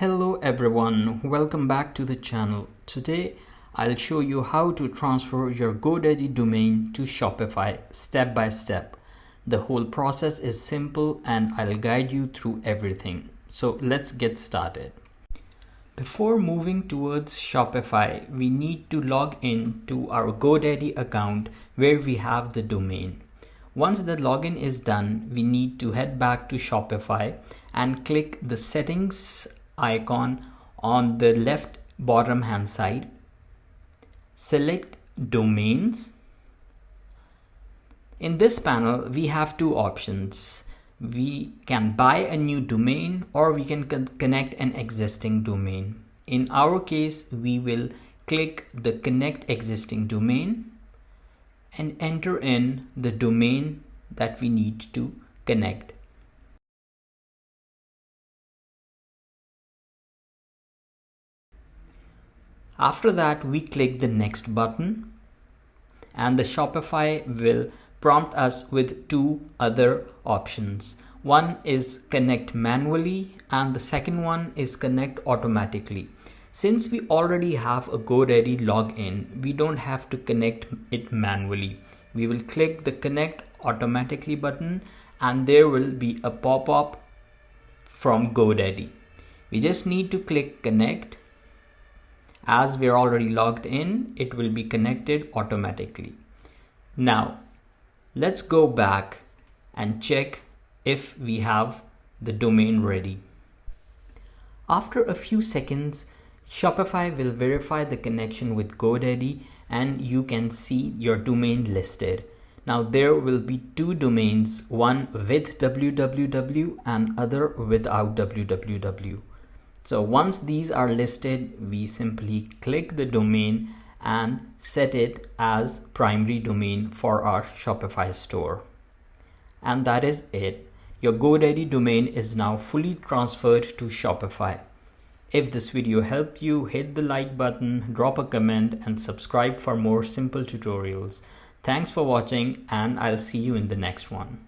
Hello everyone, welcome back to the channel. Today I'll show you how to transfer your Godaddy domain to Shopify step by step. The whole process is simple and I'll guide you through everything. So let's get started. Before moving towards Shopify, we need to log in to our Godaddy account where we have the domain. Once the login is done, we need to head back to Shopify and click the settings icon on the left bottom hand side. Select domains. In this panel, we have two options. We can buy a new domain or we can connect an existing domain. In our case, we will click the connect existing domain and enter in the domain that we need to connect. After that, we click the next button and the Shopify will prompt us with two other options. One is connect manually and the second one is connect automatically. Since we already have a Godaddy login, we don't have to connect it manually. We will click the connect automatically button and there will be a pop-up from Godaddy. We just need to click connect. As we're already logged in, it will be connected automatically. Now, let's go back and check if we have the domain ready. After a few seconds, Shopify will verify the connection with Godaddy and you can see your domain listed. Now there will be two domains, one with www and other without www. So once these are listed, we simply click the domain and set it as primary domain for our Shopify store. And that is it. Your Godaddy domain is now fully transferred to Shopify. If this video helped you, hit the like button, drop a comment and subscribe for more simple tutorials. Thanks for watching and I'll see you in the next one.